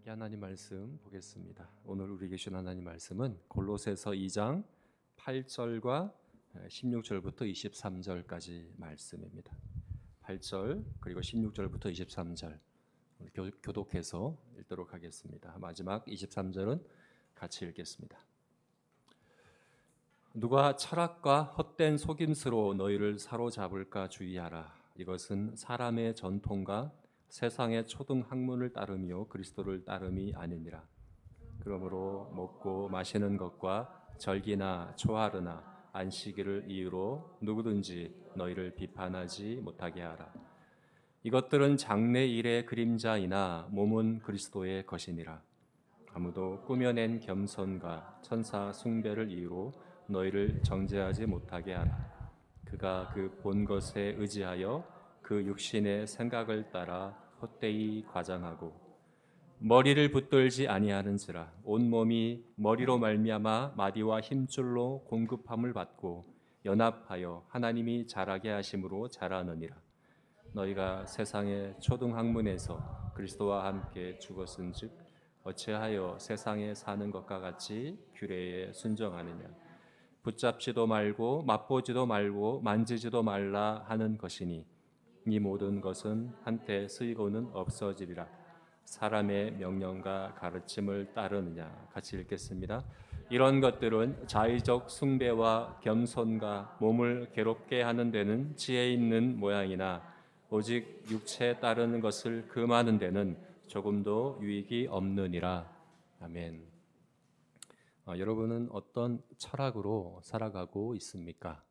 함께 하나님 말씀 보겠습니다. 오늘 우리에게 주신 하나님 말씀은 골로새서 2장 8절과 16절부터 23절까지 말씀입니다. 8절 그리고 16절부터 23절 교독해서 읽도록 하겠습니다. 마지막 23절은 같이 읽겠습니다. 누가 철학과 헛된 속임수로 너희를 사로잡을까 주의하라. 이것은 사람의 전통과 세상의 초등 학문을 따름이요 그리스도를 따름이 아니니라. 그러므로 먹고 마시는 것과 절기나 초하루나 안식일을 이유로 누구든지 너희를 비판하지 못하게 하라. 이것들은 장래 일의 그림자이나 몸은 그리스도의 것이니라. 아무도 꾸며낸 겸손과 천사 숭배를 이유로 너희를 정죄하지 못하게 하라. 그가 그 본 것에 의지하여 그 육신의 생각을 따라 헛되이 과장하고 머리를 붙들지 아니하는지라. 온 몸이 머리로 말미암아 마디와 힘줄로 공급함을 받고 연합하여 하나님이 자라게 하심으로 자라느니라. 너희가 세상의 초등학문에서 그리스도와 함께 죽었은즉 어찌하여 세상에 사는 것과 같이 규례에 순종하느냐. 붙잡지도 말고 맛보지도 말고 만지지도 말라 하는 것이니 이 모든 것은 한때 쓰이고는 없어지리라. 사람의 명령과 가르침을 따르느냐. 같이 읽겠습니다. 이런 것들은 자의적 숭배와 겸손과 몸을 괴롭게 하는 데는 지혜 있는 모양이나 오직 육체에 따르는 것을 금하는 데는 조금도 유익이 없느니라. 아멘. 여러분은 어떤 철학으로 살아가고 있습니까?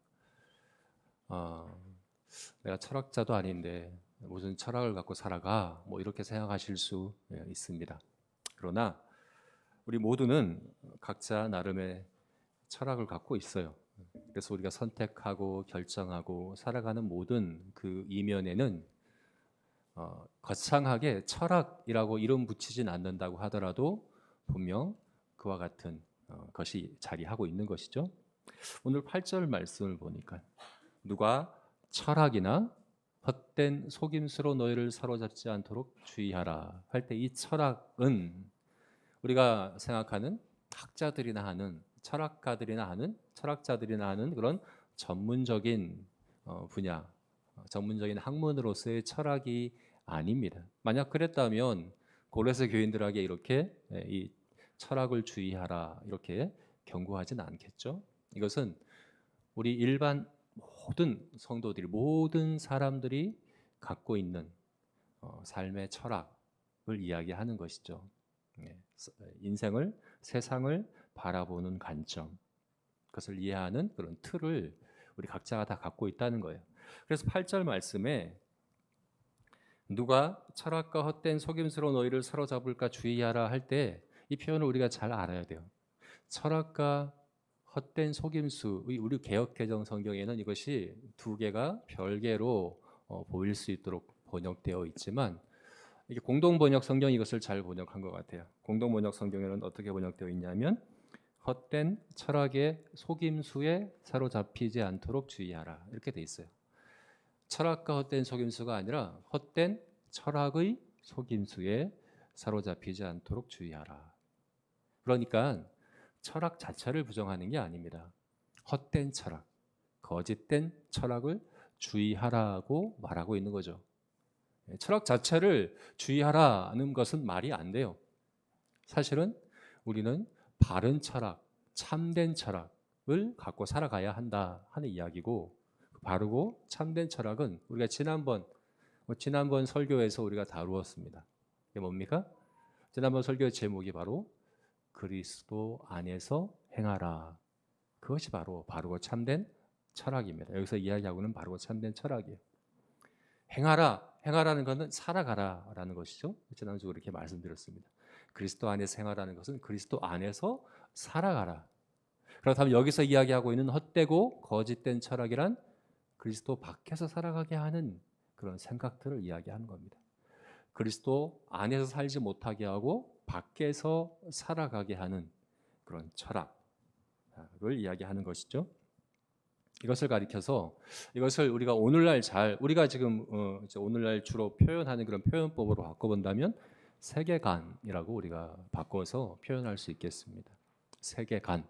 내가 철학자도 아닌데 무슨 철학을 갖고 살아가 이렇게 생각하실 수 있습니다. 그러나 우리 모두는 각자 나름의 철학을 갖고 있어요. 그래서 우리가 선택하고 결정하고 살아가는 모든 그 이면에는 거창하게 철학이라고 이름 붙이진 않는다고 하더라도 분명 그와 같은 것이 자리하고 있는 것이죠. 오늘 8절 말씀을 보니까 누가 철학이나 헛된 속임수로 너희를 사로잡지 않도록 주의하라 할 때 이 철학은 우리가 생각하는 학자들이나 하는 철학자들이나 하는 그런 전문적인 분야, 전문적인 학문으로서의 철학이 아닙니다. 만약 그랬다면 고레스 교인들에게 이렇게 이 철학을 주의하라 이렇게 경고하지는 않겠죠. 이것은 우리 일반 모든 성도들이 모든 사람들이 갖고 있는 삶의 철학을 이야기하는 것이죠. 인생을 세상을 바라보는 관점 그것을 이해하는 그런 틀을 우리 각자가 다 갖고 있다는 거예요. 그래서 8절 말씀에 누가 철학과 헛된 속임수로 너희를 사로잡을까 주의하라 할 때 이 표현을 우리가 잘 알아야 돼요. 철학과 헛된 속임수, 우리 개역개정 성경에는 이것이 두 개가 별개로 보일 수 있도록 번역되어 있지만 이게 공동번역 성경이 이것을 잘 번역한 것 같아요. 공동번역 성경에는 어떻게 번역되어 있냐면 헛된 철학의 속임수에 사로잡히지 않도록 주의하라 이렇게 돼 있어요. 철학과 헛된 속임수가 아니라 헛된 철학의 속임수에 사로잡히지 않도록 주의하라. 그러니까 철학 자체를 부정하는 게 아닙니다. 헛된 철학, 거짓된 철학을 주의하라고 말하고 있는 거죠. 철학 자체를 주의하라는 것은 말이 안 돼요. 사실은 우리는 바른 철학, 참된 철학을 갖고 살아가야 한다 하는 이야기고 바르고 참된 철학은 우리가 지난번 설교에서 우리가 다루었습니다. 이게 뭡니까? 지난번 설교의 제목이 바로 그리스도 안에서 행하라. 그것이 바로 바르고 참된 철학입니다. 여기서 이야기하고는 바르고 참된 철학이에요. 행하라는 것은 살아가라라는 것이죠. 지난주 그렇게 말씀드렸습니다. 그리스도 안에서 행하라는 것은 그리스도 안에서 살아가라. 그렇다면 여기서 이야기하고 있는 헛되고 거짓된 철학이란 그리스도 밖에서 살아가게 하는 그런 생각들을 이야기하는 겁니다. 그리스도 안에서 살지 못하게 하고 밖에서 살아가게 하는 그런 철학을 이야기하는 것이죠. 이것을 가리켜서 이것을 우리가 오늘날 우리가 지금 오늘날 주로 표현하는 그런 표현법으로 바꿔본다면 세계관이라고 우리가 바꿔서 표현할 수 있겠습니다. 세계관.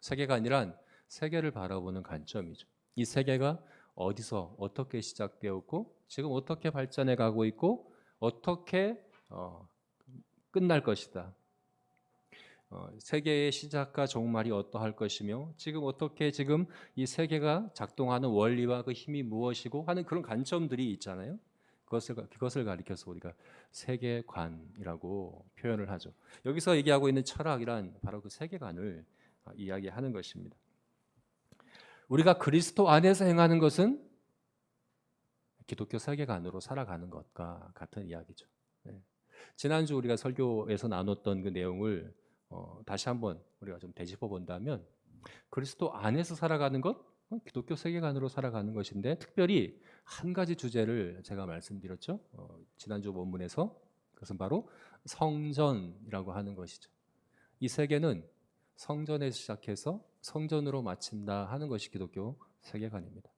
세계관이란 세계를 바라보는 관점이죠. 이 세계가 어디서 어떻게 시작되었고 지금 어떻게 발전해 가고 있고 어떻게 끝날 것이다. 세계의 시작과 종말이 어떠할 것이며 지금 어떻게 지금 이 세계가 작동하는 원리와 그 힘이 무엇이고 하는 그런 관점들이 있잖아요. 그것을 가리켜서 우리가 세계관이라고 표현을 하죠. 여기서 얘기하고 있는 철학이란 바로 그 세계관을 이야기하는 것입니다. 우리가 그리스도 안에서 행하는 것은 기독교 세계관으로 살아가는 것과 같은 이야기죠. 네. 지난주 우리가 설교에서 나눴던 그 내용을 다시 한번 우리가 좀 되짚어 본다면 그리스도 안에서 살아가는 것, 기독교 세계관으로 살아가는 것인데 특별히 한 가지 주제를 제가 말씀드렸죠. 지난주 본문에서 그것은 바로 성전이라고 하는 것이죠. 이 세계는 성전에서 시작해서 성전으로 마친다 하는 것이 기독교 세계관입니다.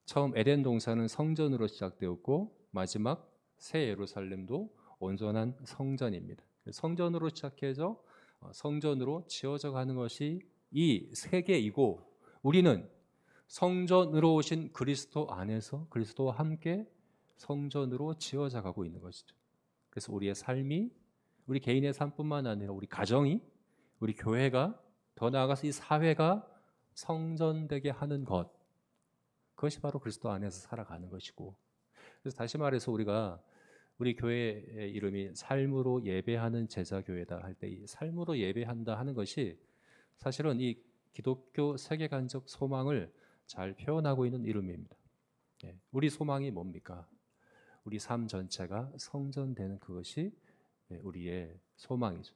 처음 에덴 동산은 성전으로 시작되었고 마지막 새 예루살렘도 온전한 성전입니다. 성전으로 시작해서 성전으로 지어져 가는 것이 이 세계이고 우리는 성전으로 오신 그리스도 안에서 그리스도와 함께 성전으로 지어져 가고 있는 것이죠. 그래서 우리의 삶이 우리 개인의 삶뿐만 아니라 우리 가정이 우리 교회가 더 나아가서 이 사회가 성전되게 하는 것 그것이 바로 그리스도 안에서 살아가는 것이고 그래서 다시 말해서 우리가 우리 교회의 이름이 삶으로 예배하는 제자교회다 할 때 이 삶으로 예배한다 하는 것이 사실은 이 기독교 세계관적 소망을 잘 표현하고 있는 이름입니다. 우리 소망이 뭡니까? 우리 삶 전체가 성전되는 그것이 우리의 소망이죠.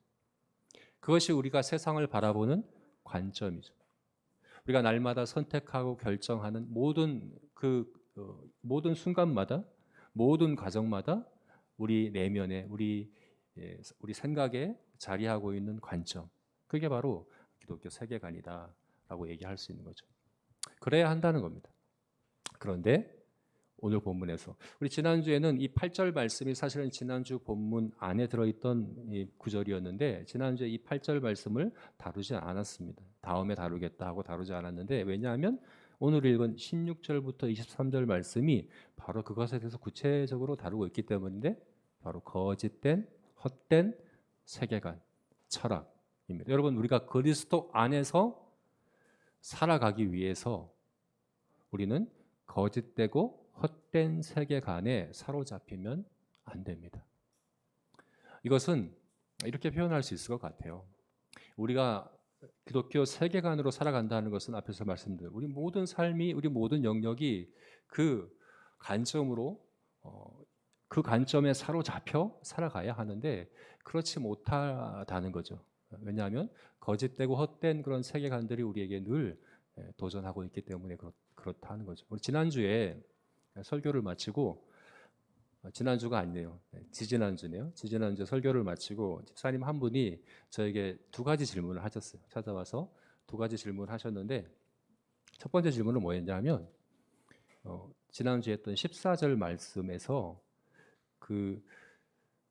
그것이 우리가 세상을 바라보는 관점이죠. 우리가 날마다 선택하고 결정하는 모든 순간마다 모든 과정마다 우리 내면에 우리 생각에 자리하고 있는 관점 그게 바로 기독교 세계관이다라고 얘기할 수 있는 거죠. 그래야 한다는 겁니다. 그런데 오늘 본문에서 우리 지난주에는 이 8절 말씀이 사실은 지난주 본문 안에 들어있던 이 구절이었는데 지난주에 이 8절 말씀을 다루지 않았습니다. 다음에 다루겠다 하고 다루지 않았는데 왜냐하면 오늘 읽은 16절부터 23절 말씀이 바로 그것에 대해서 구체적으로 다루고 있기 때문인데 바로 거짓된 헛된 세계관, 철학입니다. 여러분 우리가 그리스도 안에서 살아가기 위해서 우리는 거짓되고 헛된 세계관에 사로잡히면 안 됩니다. 이것은 이렇게 표현할 수 있을 것 같아요. 우리가 기독교 세계관으로 살아간다는 것은 앞에서 말씀드린 우리 모든 삶이 우리 모든 영역이 그 관점으로 그 관점에 사로잡혀 살아가야 하는데 그렇지 못하다는 거죠. 왜냐하면 거짓되고 헛된 그런 세계관들이 우리에게 늘 도전하고 있기 때문에 그렇다는 거죠. 우리 지난주에 설교를 마치고 지난주가 아니네요. 지지난주네요. 지지난주 설교를 마치고 집사님 한 분이 저에게 두 가지 질문을 하셨어요. 찾아와서 두 가지 질문을 하셨는데 첫 번째 질문은 뭐였냐면 지난주에 했던 14절 말씀에서 그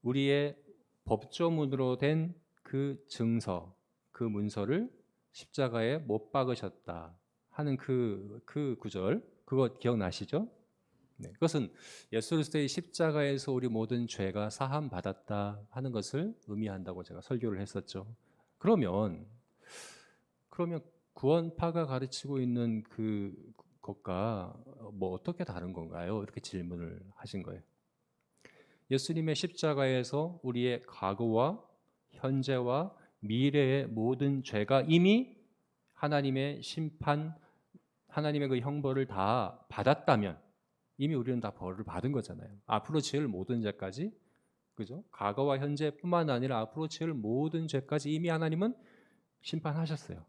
우리의 법조문으로 된 그 증서, 그 문서를 십자가에 못 박으셨다 하는 그 구절 그거 기억나시죠? 네, 그것은 예수 그리스도의 십자가에서 우리 모든 죄가 사함 받았다 하는 것을 의미한다고 제가 설교를 했었죠. 그러면 구원파가 가르치고 있는 그 것과 뭐 어떻게 다른 건가요? 이렇게 질문을 하신 거예요. 예수님의 십자가에서 우리의 과거와 현재와 미래의 모든 죄가 이미 하나님의 심판, 하나님의 그 형벌을 다 받았다면 이미 우리는 다 벌을 받은 거잖아요. 앞으로 지을 모든 죄까지, 그죠? 과거와 현재뿐만 아니라 앞으로 지을 모든 죄까지 이미 하나님은 심판하셨어요.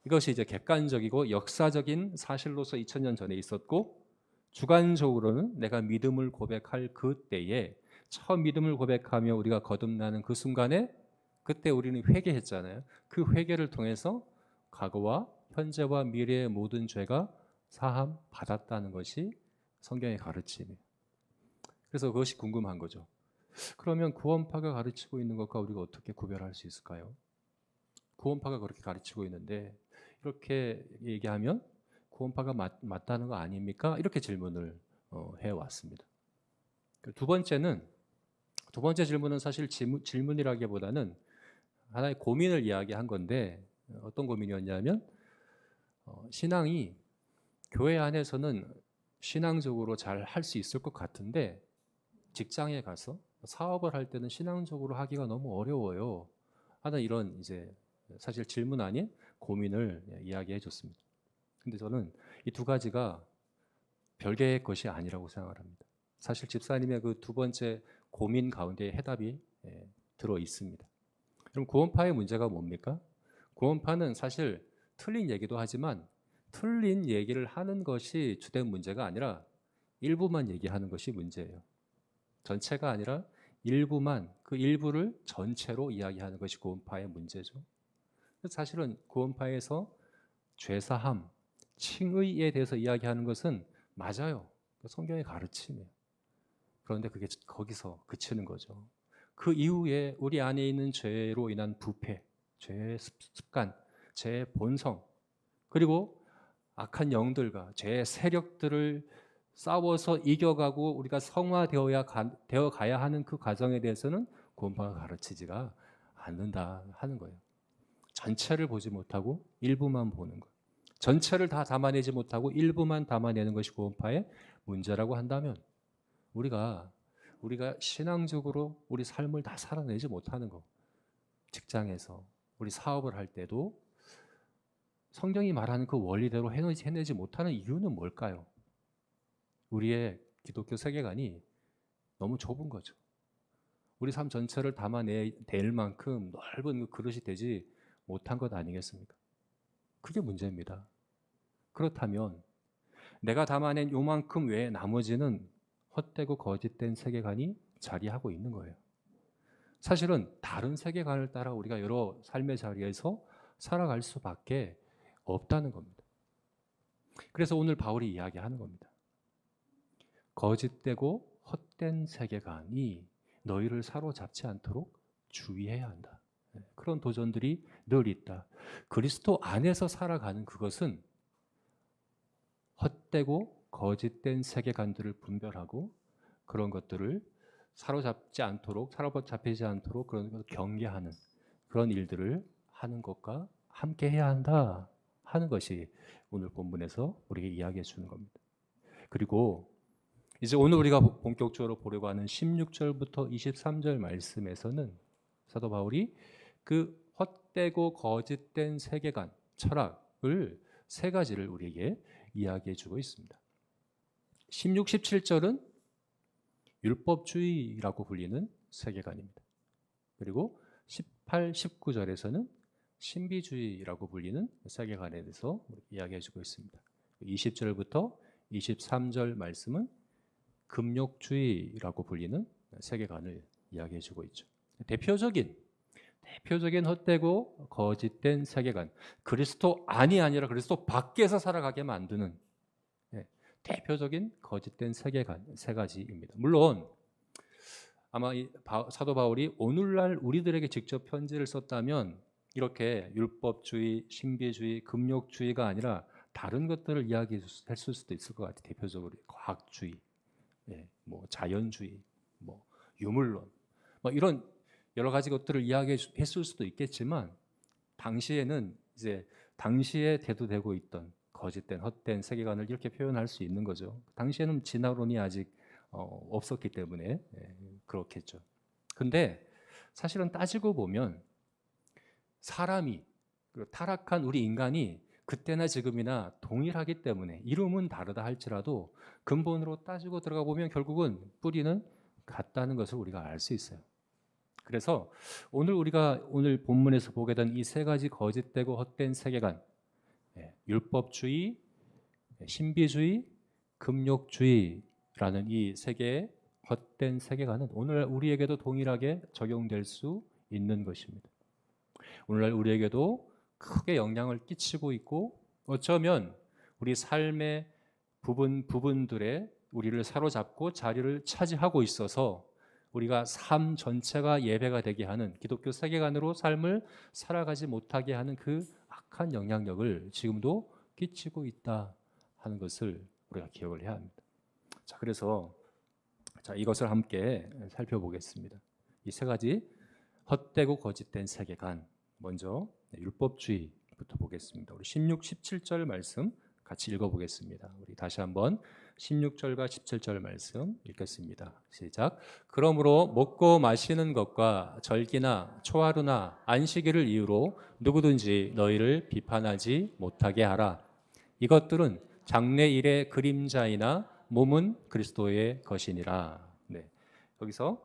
이것이 이제 객관적이고 역사적인 사실로서 2000년 전에 있었고 주관적으로는 내가 믿음을 고백할 그때에 처음 믿음을 고백하며 우리가 거듭나는 그 순간에 그때 우리는 회개했잖아요. 그 회개를 통해서 과거와 현재와 미래의 모든 죄가 사함 받았다는 것이 성경의 가르침이에요. 그래서 그것이 궁금한 거죠. 그러면 구원파가 가르치고 있는 것과 우리가 어떻게 구별할 수 있을까요? 구원파가 그렇게 가르치고 있는데 이렇게 얘기하면 구원파가 맞다는 거 아닙니까? 이렇게 질문을 해왔습니다. 두 번째 질문은 사실 질문이라기보다는 하나의 고민을 이야기한 건데 어떤 고민이었냐면 신앙이 교회 안에서는 신앙적으로 잘 할 수 있을 것 같은데 직장에 가서 사업을 할 때는 신앙적으로 하기가 너무 어려워요. 하는 이런 이제 사실 질문 아닌 고민을 이야기해 줬습니다. 근데 저는 이 두 가지가 별개의 것이 아니라고 생각을 합니다. 사실 집사님의 그 두 번째 고민 가운데 해답이 들어 있습니다. 그럼 구원파의 문제가 뭡니까? 구원파는 사실 틀린 얘기도 하지만 틀린 얘기를 하는 것이 주된 문제가 아니라 일부만 얘기하는 것이 문제예요. 전체가 아니라 일부만, 그 일부를 전체로 이야기하는 것이 구원파의 문제죠. 사실은 구원파에서 죄사함, 칭의에 대해서 이야기하는 것은 맞아요. 성경의 가르침이에요. 그런데 그게 거기서 그치는 거죠. 그 이후에 우리 안에 있는 죄로 인한 부패, 죄의 습관, 죄의 본성, 그리고 악한 영들과 죄의 세력들을 싸워서 이겨가고 우리가 성화되어야 되어 가야 하는 그 과정에 대해서는 구원파가 가르치지가 않는다 하는 거예요. 전체를 보지 못하고 일부만 보는 것. 전체를 다 담아내지 못하고 일부만 담아내는 것이 구원파의 문제라고 한다면 우리가 신앙적으로 우리 삶을 다 살아내지 못하는 거. 직장에서 우리 사업을 할 때도 성경이 말하는 그 원리대로 해내지 못하는 이유는 뭘까요? 우리의 기독교 세계관이 너무 좁은 거죠. 우리 삶 전체를 담아낼 만큼 넓은 그 그릇이 되지 못한 것 아니겠습니까? 그게 문제입니다. 그렇다면 내가 담아낸 요만큼 외에 나머지는 헛되고 거짓된 세계관이 자리하고 있는 거예요. 사실은 다른 세계관을 따라 우리가 여러 삶의 자리에서 살아갈 수밖에 없다는 겁니다. 그래서 오늘 바울이 이야기하는 겁니다. 거짓되고 헛된 세계관이 너희를 사로잡지 않도록 주의해야 한다. 그런 도전들이 늘 있다. 그리스도 안에서 살아가는 그것은 헛되고 거짓된 세계관들을 분별하고 그런 것들을 사로잡히지 않도록 그런 것을 경계하는 그런 일들을 하는 것과 함께 해야 한다 하는 것이 오늘 본문에서 우리에게 이야기해 주는 겁니다. 그리고 이제 오늘 우리가 본격적으로 보려고 하는 16절부터 23절 말씀에서는 사도 바울이 그 헛되고 거짓된 세계관, 철학을 세 가지를 우리에게 이야기해 주고 있습니다. 16, 17절은 율법주의라고 불리는 세계관입니다. 그리고 18, 19절에서는 신비주의라고 불리는 세계관에 대해서 이야기해 주고 있습니다. 20절부터 23절 말씀은 금욕주의라고 불리는 세계관을 이야기해 주고 있죠. 대표적인 헛되고 거짓된 세계관, 그리스도 안이 아니라 그리스도 밖에서 살아가게 만드는 대표적인 거짓된 세계관 세 가지입니다. 물론 아마 사도 바울이 오늘날 우리들에게 직접 편지를 썼다면 이렇게 율법주의, 신비주의, 금욕주의가 아니라 다른 것들을 이야기했을 수도 있을 것 같아요. 대표적으로 과학주의, 뭐 자연주의, 뭐 유물론, 뭐 이런 여러 가지 것들을 이야기했을 수도 있겠지만 당시에는 이제 당시에 대두되고 있던 거짓된 헛된 세계관을 이렇게 표현할 수 있는 거죠. 당시에는 진화론이 아직 없었기 때문에 그렇겠죠. 근데 사실은 따지고 보면 사람이 타락한 우리 인간이 그때나 지금이나 동일하기 때문에 이름은 다르다 할지라도 근본으로 따지고 들어가 보면 결국은 뿌리는 같다는 것을 우리가 알 수 있어요. 그래서 우리가 오늘 본문에서 보게 된 이 세 가지 거짓되고 헛된 세계관, 율법주의, 신비주의, 금욕주의라는 이 세 개의 헛된 세계관은 오늘 우리에게도 동일하게 적용될 수 있는 것입니다. 오늘날 우리에게도 크게 영향을 끼치고 있고 어쩌면 우리 삶의 부분들에 우리를 사로잡고 자리를 차지하고 있어서 우리가 삶 전체가 예배가 되게 하는 기독교 세계관으로 삶을 살아가지 못하게 하는 그 악한 영향력을 지금도 끼치고 있다 하는 것을 우리가 기억을 해야 합니다. 자, 그래서 이것을 함께 살펴보겠습니다. 이 세 가지 헛되고 거짓된 세계관, 먼저 율법주의부터 보겠습니다. 우리 16, 17절 말씀 같이 읽어보겠습니다. 우리 다시 한번 16절과 17절 말씀 읽겠습니다. 시작. 그러므로 먹고 마시는 것과 절기나 초하루나 안식일을 이유로 누구든지 너희를 비판하지 못하게 하라. 이것들은 장래일의 그림자이나 몸은 그리스도의 것이니라. 네. 여기서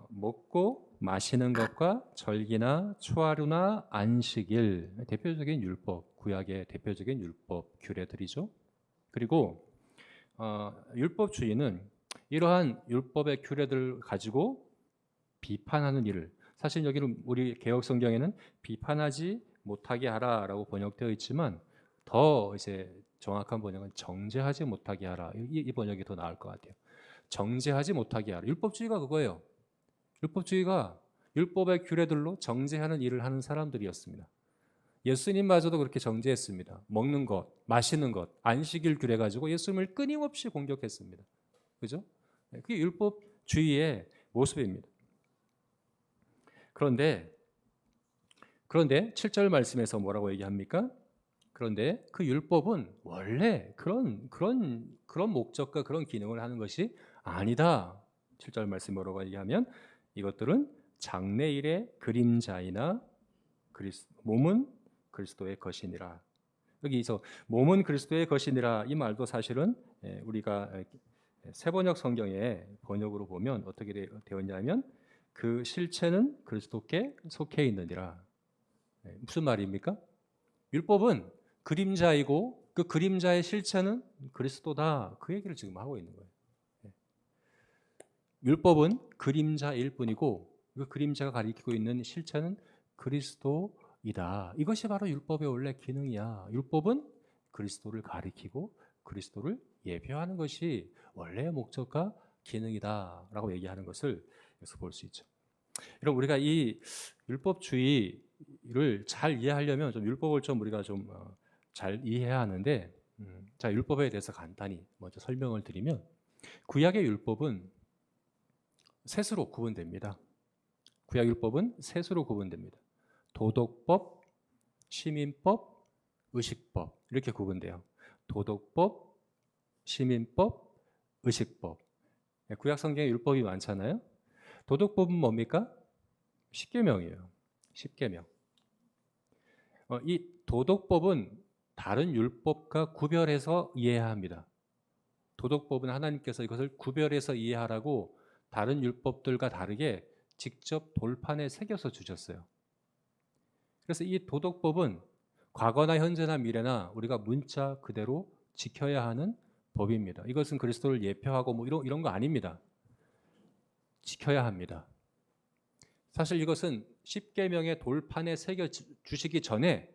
먹고 마시는 것과 절기나 초하루나 안식일, 대표적인 율법, 구약의 대표적인 율법 규례들이죠. 그리고 율법주의는 이러한 율법의 규례들을 가지고 비판하는 일을, 사실 여기는 우리 개혁 성경에는 비판하지 못하게 하라라고 번역되어 있지만 더 이제 정확한 번역은 정죄하지 못하게 하라. 이 번역이 더 나을 것 같아요. 정죄하지 못하게 하라. 율법주의가 그거예요. 율법주의가 율법의 규례들로 정죄하는 일을 하는 사람들이었습니다. 예수님마저도 그렇게 정죄했습니다. 먹는 것, 마시는 것, 안식일 규례 가지고 예수님을 끊임없이 공격했습니다. 그죠? 그게 율법주의의 모습입니다. 그런데 7절 말씀에서 뭐라고 얘기합니까? 그런데 그 율법은 원래 그런 목적과 그런 기능을 하는 것이 아니다. 7절 말씀 뭐라고 얘기하면 이것들은 장래일의 그림자이나 몸은 그리스도의 것이니라. 여기서 몸은 그리스도의 것이니라 이 말도 사실은 우리가 세번역 성경의 번역으로 보면 어떻게 되었냐면 그 실체는 그리스도께 속해 있느니라. 무슨 말입니까? 율법은 그림자이고 그 그림자의 실체는 그리스도다. 그 얘기를 지금 하고 있는 거예요. 율법은 그림자일 뿐이고 그 그림자가 가리키고 있는 실체는 그리스도이다. 이것이 바로 율법의 원래 기능이야. 율법은 그리스도를 가리키고 그리스도를 예표하는 것이 원래의 목적과 기능이다라고 얘기하는 것을 여기서 볼 수 있죠. 여러분, 우리가 이 율법주의를 잘 이해하려면 좀 율법을 좀 우리가 좀 잘 이해해야 하는데, 자, 율법에 대해서 간단히 먼저 설명을 드리면 구약의 율법은 셋으로 구분됩니다. 구약 율법은 셋으로 구분됩니다. 도덕법, 시민법, 의식법 이렇게 구분돼요. 도덕법, 시민법, 의식법. 구약 성경에 율법이 많잖아요. 도덕법은 뭡니까? 십계명이에요. 십계명. 이 도덕법은 다른 율법과 구별해서 이해해야 합니다. 도덕법은 하나님께서 이것을 구별해서 이해하라고 다른 율법들과 다르게 직접 돌판에 새겨서 주셨어요. 그래서 이 도덕법은 과거나 현재나 미래나 우리가 문자 그대로 지켜야 하는 법입니다. 이것은 그리스도를 예표하고 뭐 이런 거 아닙니다. 지켜야 합니다. 사실 이것은 십계명의 돌판에 새겨 주시기 전에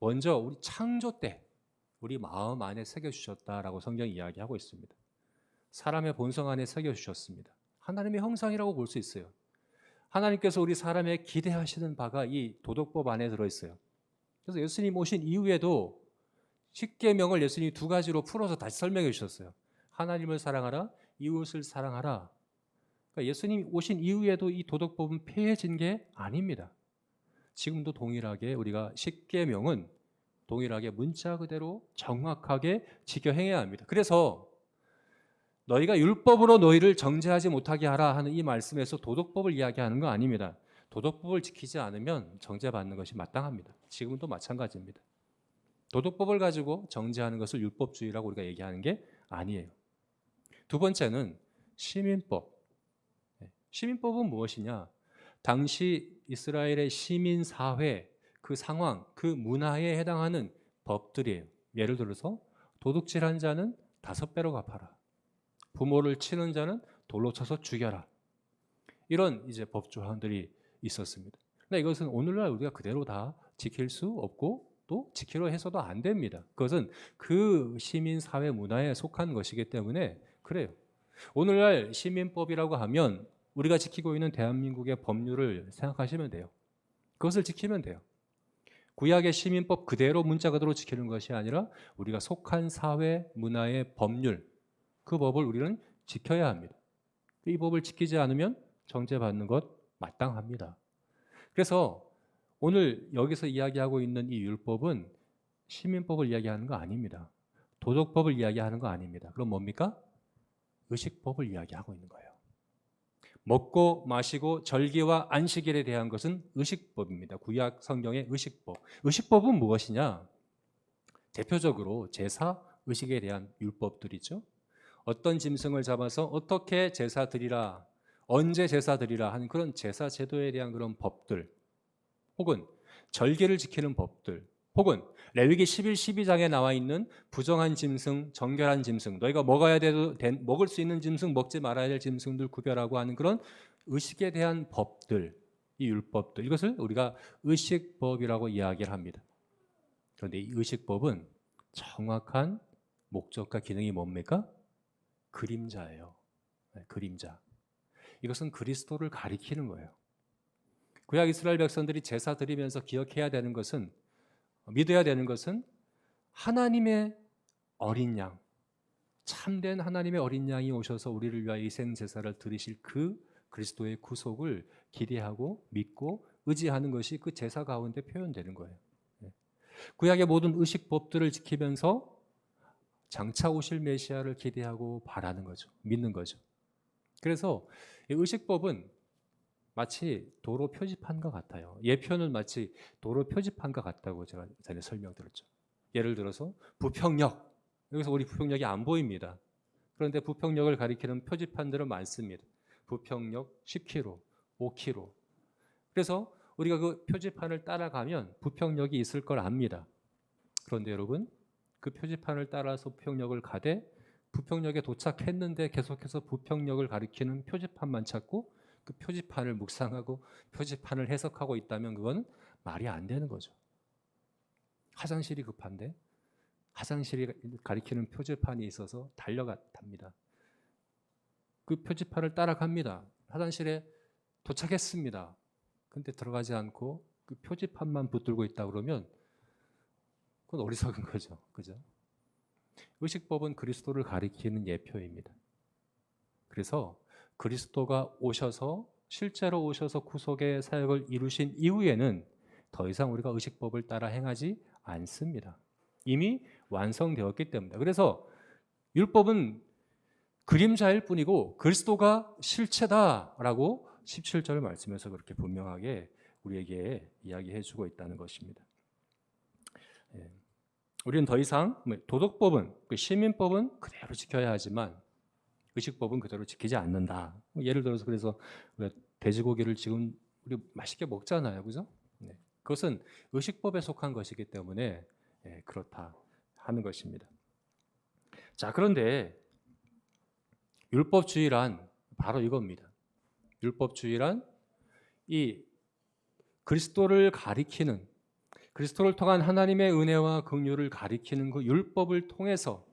먼저 우리 창조 때 우리 마음 안에 새겨 주셨다라고 성경이 이야기하고 있습니다. 사람의 본성 안에 새겨 주셨습니다. 하나님의 형상이라고 볼 수 있어요. 하나님께서 우리 사람의 기대하시는 바가 이 도덕법 안에 들어 있어요. 그래서 예수님 오신 이후에도 십계명을 예수님이 두 가지로 풀어서 다시 설명해 주셨어요. 하나님을 사랑하라, 이웃을 사랑하라. 그러니까 예수님 오신 이후에도 이 도덕법은 폐해진 게 아닙니다. 지금도 동일하게 우리가 십계명은 동일하게 문자 그대로 정확하게 지켜 행해야 합니다. 그래서 너희가 율법으로 너희를 정죄하지 못하게 하라 하는 이 말씀에서 도덕법을 이야기하는 거 아닙니다. 도덕법을 지키지 않으면 정죄받는 것이 마땅합니다. 지금도 마찬가지입니다. 도덕법을 가지고 정죄하는 것을 율법주의라고 우리가 얘기하는 게 아니에요. 두 번째는 시민법. 시민법은 무엇이냐? 당시 이스라엘의 시민사회, 그 상황, 그 문화에 해당하는 법들이에요. 예를 들어서 도둑질한 자는 5배로 갚아라. 부모를 치는 자는 돌로 쳐서 죽여라. 이런 이제 법 조항들이 있었습니다. 근데 이것은 오늘날 우리가 그대로 다 지킬 수 없고 또 지키려 해서도 안 됩니다. 그것은 그 시민사회 문화에 속한 것이기 때문에 그래요. 오늘날 시민법이라고 하면 우리가 지키고 있는 대한민국의 법률을 생각하시면 돼요. 그것을 지키면 돼요. 구약의 시민법 그대로 문자 그대로 지키는 것이 아니라 우리가 속한 사회, 문화의 법률, 그 법을 우리는 지켜야 합니다. 이 법을 지키지 않으면 정죄받는 것 마땅합니다. 그래서 오늘 여기서 이야기하고 있는 이 율법은 시민법을 이야기하는 거 아닙니다. 도덕법을 이야기하는 거 아닙니다. 그럼 뭡니까? 의식법을 이야기하고 있는 거예요. 먹고 마시고 절기와 안식일에 대한 것은 의식법입니다. 구약 성경의 의식법. 의식법은 무엇이냐? 대표적으로 제사, 의식에 대한 율법들이죠. 어떤 짐승을 잡아서 어떻게 제사 드리라, 언제 제사 드리라 하는 그런 제사 제도에 대한 그런 법들, 혹은 절기를 지키는 법들, 혹은 레위기 11, 12장에 나와 있는 부정한 짐승, 정결한 짐승, 너희가 먹을 수 있는 짐승, 먹지 말아야 될 짐승들 구별하고 하는 그런 의식에 대한 법들, 이 율법들, 이것을 우리가 의식법이라고 이야기를 합니다. 그런데 이 의식법은 정확한 목적과 기능이 뭡니까? 그림자예요. 그림자. 이것은 그리스도를 가리키는 거예요. 구약 이스라엘 백성들이 제사 드리면서 기억해야 되는 것은, 믿어야 되는 것은 하나님의 어린 양, 참된 하나님의 어린 양이 오셔서 우리를 위하여 희생 제사를 드리실 그 그리스도의 구속을 기대하고 믿고 의지하는 것이 그 제사 가운데 표현되는 거예요. 구약의 모든 의식법들을 지키면서 장차 오실 메시아를 기대하고 바라는 거죠. 믿는 거죠. 그래서 이 의식법은 마치 도로 표지판과 같아요. 예표는 마치 도로 표지판과 같다고 제가 전에 설명드렸죠. 예를 들어서 부평역, 여기서 우리 부평역이 안 보입니다. 그런데 부평역을 가리키는 표지판들은 많습니다. 부평역 10km, 5km. 그래서 우리가 그 표지판을 따라가면 부평역이 있을 걸 압니다. 그런데 여러분, 그 표지판을 따라서 부평역을 가되 부평역에 도착했는데 계속해서 부평역을 가리키는 표지판만 찾고 그 표지판을 묵상하고 표지판을 해석하고 있다면 그건 말이 안 되는 거죠. 화장실이 급한데 화장실이 가리키는 표지판이 있어서 달려갑니다. 그 표지판을 따라갑니다. 화장실에 도착했습니다. 근데 들어가지 않고 그 표지판만 붙들고 있다 그러면 그건 어리석은 거죠. 그죠? 의식법은 그리스도를 가리키는 예표입니다. 그래서 그리스도가 오셔서 실제로 오셔서 구속의 사역을 이루신 이후에는 더 이상 우리가 의식법을 따라 행하지 않습니다. 이미 완성되었기 때문에. 그래서 율법은 그림자일 뿐이고 그리스도가 실체다라고 17절 말씀에서 그렇게 분명하게 우리에게 이야기해 주고 있다는 것입니다. 우리는 더 이상 도덕법은, 시민법은 그대로 지켜야 하지만 의식법은 그대로 지키지 않는다. 예를 들어서 그래서 돼지고기를 지금 우리 맛있게 먹잖아요, 그죠? 네. 그것은 의식법에 속한 것이기 때문에 그렇다 하는 것입니다. 자, 그런데 율법주의란 바로 이겁니다. 율법주의란 이 그리스도를 가리키는, 그리스도를 통한 하나님의 은혜와 긍휼을 가리키는 그 율법을 통해서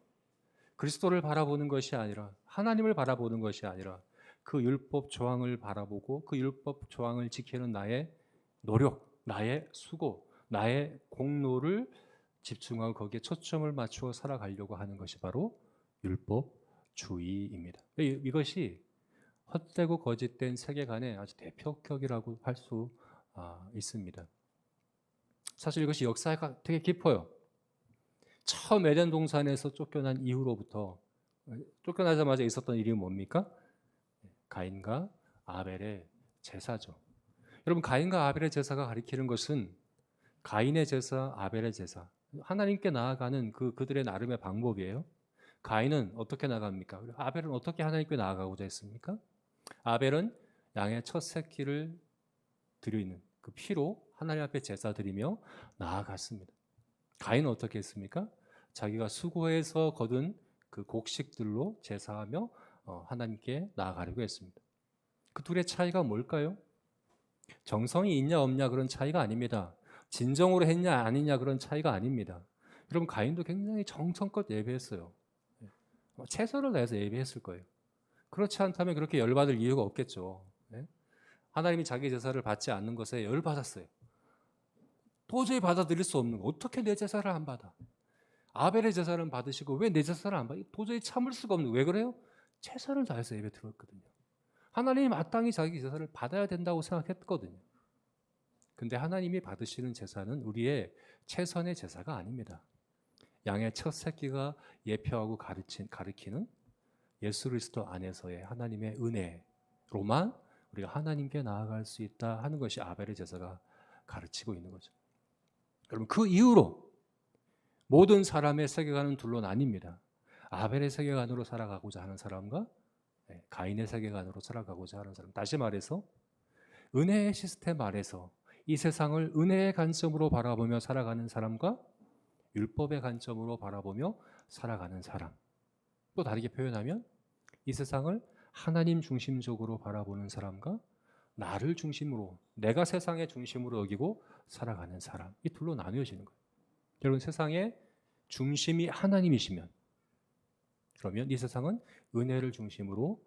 그리스도를 바라보는 것이 아니라, 하나님을 바라보는 것이 아니라 그 율법 조항을 바라보고 그 율법 조항을 지키는 나의 노력, 나의 수고, 나의 공로를 집중하고 거기에 초점을 맞추어 살아가려고 하는 것이 바로 율법주의입니다. 이것이 헛되고 거짓된 세계관의 아주 대표격이라고 할 수 있습니다. 사실 이것이 역사가 되게 깊어요. 처음 에덴 동산에서 쫓겨난 이후로부터 쫓겨나자마자 있었던 일이 뭡니까? 가인과 아벨의 제사죠. 여러분, 가인과 아벨의 제사가 가리키는 것은 가인의 제사, 아벨의 제사, 하나님께 나아가는 그들의 나름의 방법이에요. 가인은 어떻게 나갑니까? 아벨은 어떻게 하나님께 나아가고자 했습니까? 아벨은 양의 첫 새끼를 드리는 그 피로 하나님 앞에 제사 드리며 나아갔습니다. 가인은 어떻게 했습니까? 자기가 수고해서 거둔 그 곡식들로 제사하며 하나님께 나아가려고 했습니다. 그 둘의 차이가 뭘까요? 정성이 있냐 없냐 그런 차이가 아닙니다. 진정으로 했냐 아니냐 그런 차이가 아닙니다. 여러분, 가인도 굉장히 정성껏 예배했어요. 최선을 다해서 예배했을 거예요. 그렇지 않다면 그렇게 열받을 이유가 없겠죠. 예? 하나님이 자기 제사를 받지 않는 것에 열받았어요. 도저히 받아들일 수 없는 거. 어떻게 내 제사를 안 받아? 아벨의 제사는 받으시고 왜 내 제사를 안 받아? 도저히 참을 수가 없는 거. 왜 그래요? 최선을 다해서 예배 드렸거든요. 하나님이 마땅히 자기 제사를 받아야 된다고 생각했거든요. 근데 하나님이 받으시는 제사는 우리의 최선의 제사가 아닙니다. 양의 첫 새끼가 예표하고 가리키는 예수 그리스도 안에서의 하나님의 은혜로만 우리가 하나님께 나아갈 수 있다 하는 것이 아벨의 제사가 가르치고 있는 거죠. 여러분, 그 이후로 모든 사람의 세계관은 둘로 나뉩니다. 아벨의 세계관으로 살아가고자 하는 사람과 가인의 세계관으로 살아가고자 하는 사람. 다시 말해서 은혜의 시스템 아래서 이 세상을 은혜의 관점으로 바라보며 살아가는 사람과 율법의 관점으로 바라보며 살아가는 사람. 또 다르게 표현하면 이 세상을 하나님 중심적으로 바라보는 사람과 나를 중심으로, 내가 세상의 중심으로 여기고 살아가는 사람. 이 둘로 나뉘어지는 거예요. 여러분, 세상의 중심이 하나님이시면 그러면 이 세상은 은혜를 중심으로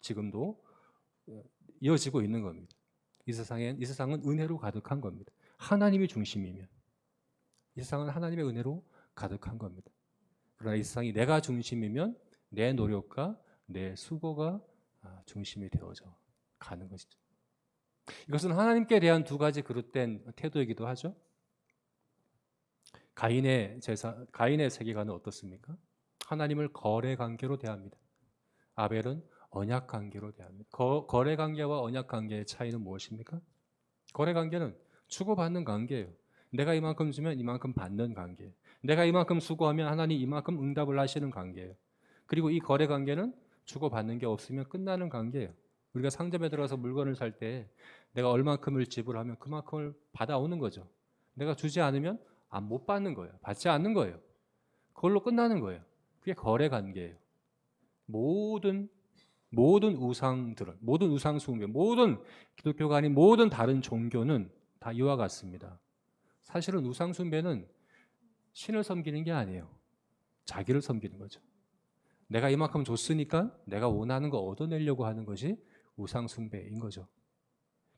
지금도 이어지고 있는 겁니다. 이 세상은 은혜로 가득한 겁니다. 하나님이 중심이면 이 세상은 하나님의 은혜로 가득한 겁니다. 그러나 이 세상이 내가 중심이면 내 노력과 내 수고가 중심이 되어져 가는 것이죠. 이것은 하나님께 대한 두 가지 그릇된 태도이기도 하죠. 가인의 세계관은 어떻습니까? 하나님을 거래 관계로 대합니다. 아벨은 언약 관계로 대합니다. 거래 관계와 언약 관계의 차이는 무엇입니까? 거래 관계는 주고받는 관계예요. 내가 이만큼 주면 이만큼 받는 관계. 내가 이만큼 수고하면 하나님 이만큼 응답을 하시는 관계예요. 그리고 이 거래 관계는 주고받는 게 없으면 끝나는 관계예요. 우리가 상점에 들어가서 물건을 살 때 내가 얼만큼을 지불하면 그만큼을 받아오는 거죠. 내가 주지 않으면 못 받는 거예요. 받지 않는 거예요. 그걸로 끝나는 거예요. 그게 거래 관계예요. 모든 우상들은, 모든 우상 숭배, 모든 기독교가 아닌 모든 다른 종교는 다 이와 같습니다. 사실은 우상 숭배는 신을 섬기는 게 아니에요. 자기를 섬기는 거죠. 내가 이만큼 줬으니까 내가 원하는 거 얻어내려고 하는 것이 우상 숭배인 거죠.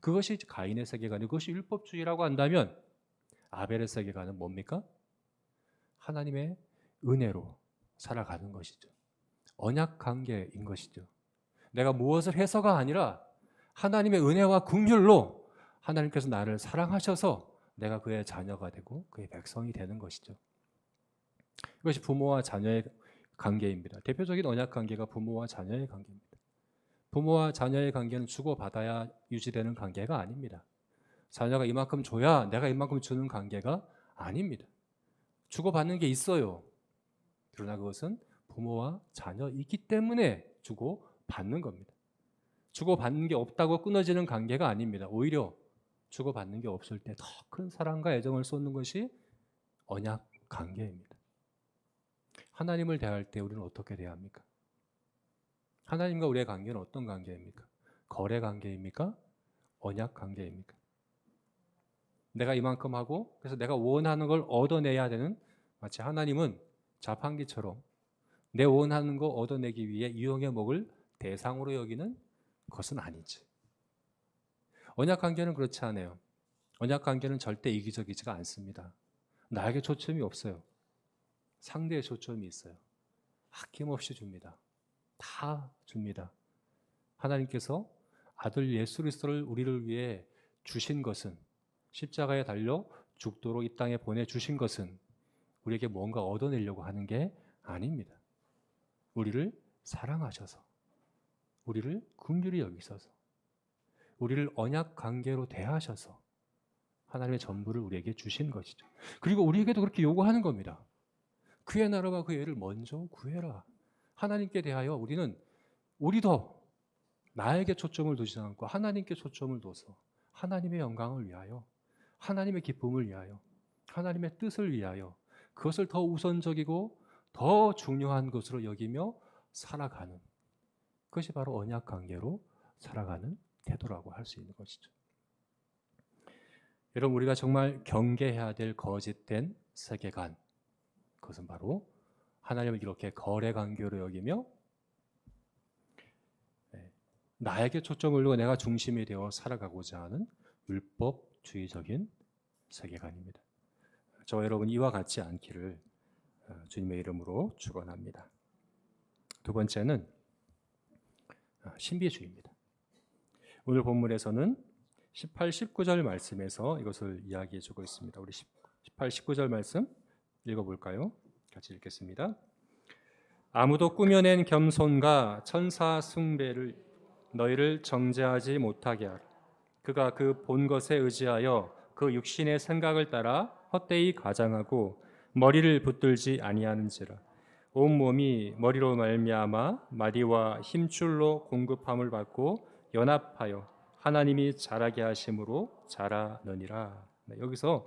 그것이 가인의 세계관이고 그것이 율법주의라고 한다면 아벨의 세계관은 뭡니까? 하나님의 은혜로 살아가는 것이죠. 언약 관계인 것이죠. 내가 무엇을 해서가 아니라 하나님의 은혜와 긍휼로 하나님께서 나를 사랑하셔서 내가 그의 자녀가 되고 그의 백성이 되는 것이죠. 이것이 부모와 자녀의 관계입니다. 대표적인 언약 관계가 부모와 자녀의 관계입니다. 부모와 자녀의 관계는 주고받아야 유지되는 관계가 아닙니다. 자녀가 이만큼 줘야 내가 이만큼 주는 관계가 아닙니다. 주고받는 게 있어요. 그러나 그것은 부모와 자녀이기 때문에 주고받는 겁니다. 주고받는 게 없다고 끊어지는 관계가 아닙니다. 오히려 주고받는 게 없을 때 더 큰 사랑과 애정을 쏟는 것이 언약 관계입니다. 하나님을 대할 때 우리는 어떻게 대합니까? 하나님과 우리의 관계는 어떤 관계입니까? 거래 관계입니까? 언약 관계입니까? 내가 이만큼 하고 그래서 내가 원하는 걸 얻어내야 되는, 마치 하나님은 자판기처럼 내 원하는 거 얻어내기 위해 유혹의 목을 대상으로 여기는 것은 아니지. 언약 관계는 그렇지 않아요. 언약 관계는 절대 이기적이지가 않습니다. 나에게 초점이 없어요. 상대의 초점이 있어요. 아낌없이 줍니다. 다 줍니다. 하나님께서 아들 예수 그리스도를 우리를 위해 주신 것은, 십자가에 달려 죽도록 이 땅에 보내주신 것은 우리에게 뭔가 얻어내려고 하는 게 아닙니다. 우리를 사랑하셔서, 우리를 긍휼히 여기셔서, 우리를 언약 관계로 대하셔서 하나님의 전부를 우리에게 주신 것이죠. 그리고 우리에게도 그렇게 요구하는 겁니다. 그의 나라와 그의 의를 먼저 구해라. 하나님께 대하여 우리도 나에게 초점을 두지 않고 하나님께 초점을 둬서 하나님의 영광을 위하여, 하나님의 기쁨을 위하여, 하나님의 뜻을 위하여 그것을 더 우선적이고 더 중요한 것으로 여기며 살아가는 그것이 바로 언약 관계로 살아가는 태도라고 할 수 있는 것이죠. 여러분, 우리가 정말 경계해야 될 거짓된 세계관, 그것은 바로 하나님을 이렇게 거래 관계로 여기며 나에게 초점을 두고 내가 중심이 되어 살아가고자 하는 율법주의적인 세계관입니다. 저와 여러분 이와 같지 않기를 주님의 이름으로 축원합니다. 두 번째는 신비주의입니다. 오늘 본문에서는 18, 19절 말씀에서 이것을 이야기해 주고 있습니다. 우리 18, 19절 말씀 읽어볼까요? 같이 읽겠습니다. 아무도 꾸며낸 겸손과 천사 숭배를 너희를 정죄하지 못하게 하라. 그가 그 본 것에 의지하여 그 육신의 생각을 따라 헛되이 과장하고 머리를 붙들지 아니하는지라. 온 몸이 머리로 말미암아 마디와 힘줄로 공급함을 받고 연합하여 하나님이 자라게 하심으로 자라느니라. 여기서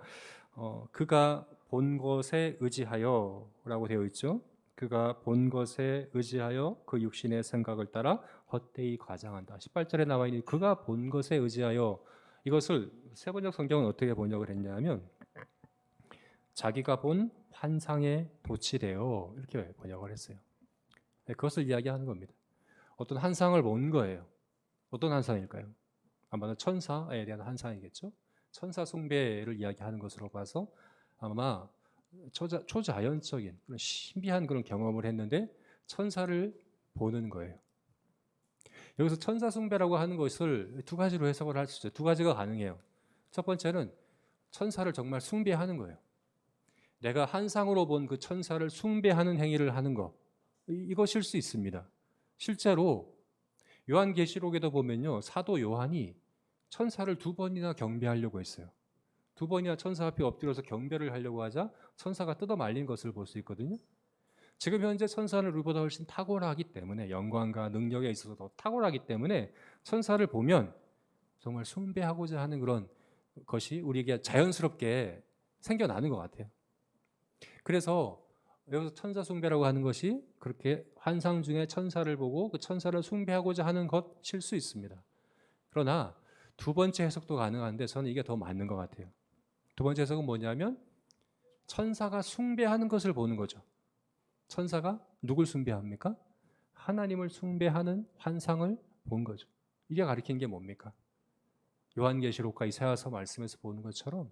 그가 본 것에 의지하여라고 되어 있죠. 그가 본 것에 의지하여 그 육신의 생각을 따라 헛되이 과장한다. 18절에 나와 있는 그가 본 것에 의지하여, 이것을 세번역 성경은 어떻게 번역을 했냐면 자기가 본 환상에 도취되어 이렇게 번역을 했어요. 그것을 이야기하는 겁니다. 어떤 환상을 본 거예요. 어떤 환상일까요? 아마도 천사에 대한 환상이겠죠. 천사 숭배를 이야기하는 것으로 봐서 아마 초자연적인 그런 신비한 그런 경험을 했는데 천사를 보는 거예요. 여기서 천사 숭배라고 하는 것을 두 가지로 해석을 할 수 있어요. 두 가지가 가능해요. 첫 번째는 천사를 정말 숭배하는 거예요. 내가 환상으로 본 그 천사를 숭배하는 행위를 하는 것, 이것일 수 있습니다. 실제로 요한계시록에도 보면요, 사도 요한이 천사를 2번이나 경배하려고 했어요. 2번이나 천사 앞에 엎드려서 경배를 하려고 하자 천사가 뜯어 말린 것을 볼 수 있거든요. 지금 현재 천사는 우리보다 훨씬 탁월하기 때문에, 영광과 능력에 있어서 더 탁월하기 때문에 천사를 보면 정말 숭배하고자 하는 그런 것이 우리에게 자연스럽게 생겨나는 것 같아요. 그래서 여기서 천사 숭배라고 하는 것이 그렇게 환상 중에 천사를 보고 그 천사를 숭배하고자 하는 것일 수 있습니다. 그러나 두 번째 해석도 가능한데 저는 이게 더 맞는 것 같아요. 두 번째 해석은 뭐냐면 천사가 숭배하는 것을 보는 거죠. 천사가 누굴 숭배합니까? 하나님을 숭배하는 환상을 본 거죠. 이게 가리키는 게 뭡니까? 요한계시록과 이사야서 말씀에서 보는 것처럼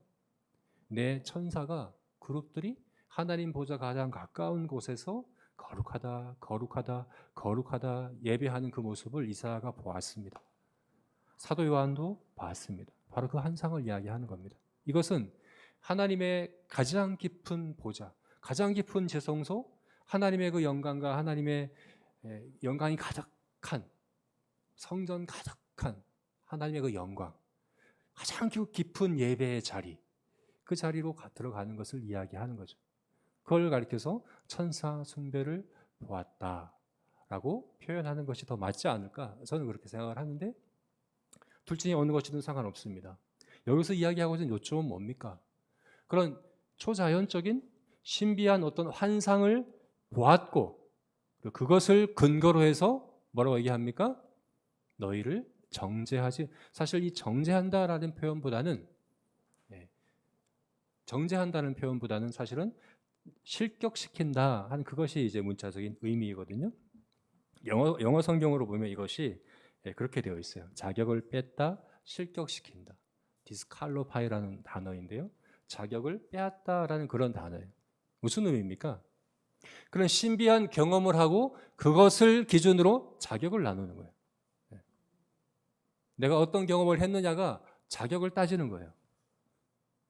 내 천사가, 그룹들이 하나님 보좌 가장 가까운 곳에서 거룩하다, 거룩하다, 거룩하다 예배하는 그 모습을 이사야가 보았습니다. 사도 요한도 봤습니다. 바로 그 환상을 이야기하는 겁니다. 이것은 하나님의 가장 깊은 보좌, 가장 깊은 지성소, 하나님의 그 영광과 하나님의 영광이 가득한 성전, 가득한 하나님의 그 영광, 가장 깊은 예배의 자리, 그 자리로 들어가는 것을 이야기하는 거죠. 그걸 가리켜서 천사 숭배를 보았다라고 표현하는 것이 더 맞지 않을까, 저는 그렇게 생각을 하는데, 둘 중에 어느 것이든 상관없습니다. 여기서 이야기하고 있는 요점은 뭡니까? 그런 초자연적인 신비한 어떤 환상을 보았고 그것을 근거로 해서 뭐라고 얘기합니까? 너희를 정죄하지. 사실 이 정죄한다라는 표현보다는 사실은 실격시킨다 하는 그것이 이제 문자적인 의미이거든요. 영어 성경으로 보면 이것이 그렇게 되어 있어요. 자격을 뺐다, 실격시킨다. 디스칼로파이라는 단어인데요. 자격을 빼앗다라는 그런 단어예요. 무슨 의미입니까? 그런 신비한 경험을 하고 그것을 기준으로 자격을 나누는 거예요. 내가 어떤 경험을 했느냐가 자격을 따지는 거예요.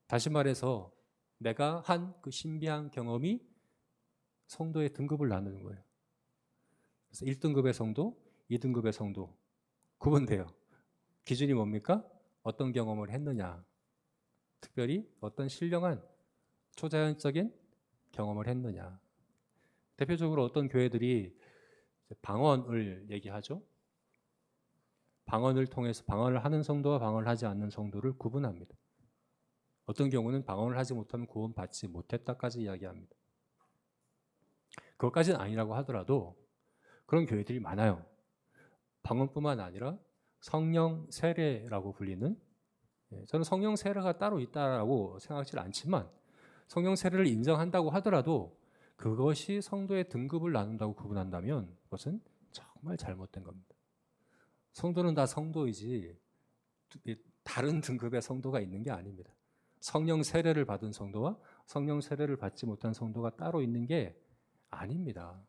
다시 말해서 내가 한 그 신비한 경험이 성도의 등급을 나누는 거예요. 그래서 1등급의 성도, 2등급의 성도 구분돼요. 기준이 뭡니까? 어떤 경험을 했느냐, 특별히 어떤 신령한 초자연적인 경험을 했느냐. 대표적으로 어떤 교회들이 방언을 얘기하죠. 방언을 통해서 방언을 하는 성도와 방언을 하지 않는 성도를 구분합니다. 어떤 경우는 방언을 하지 못하면 구원받지 못했다까지 이야기합니다. 그것까지는 아니라고 하더라도 그런 교회들이 많아요. 방언뿐만 아니라 성령 세례라고 불리는, 저는 성령 세례가 따로 있다라고 생각하지 않지만 성령 세례를 인정한다고 하더라도 그것이 성도의 등급을 나눈다고 구분한다면 그것은 정말 잘못된 겁니다. 성도는 다 성도이지 다른 등급의 성도가 있는 게 아닙니다. 성령 세례를 받은 성도와 성령 세례를 받지 못한 성도가 따로 있는 게 아닙니다.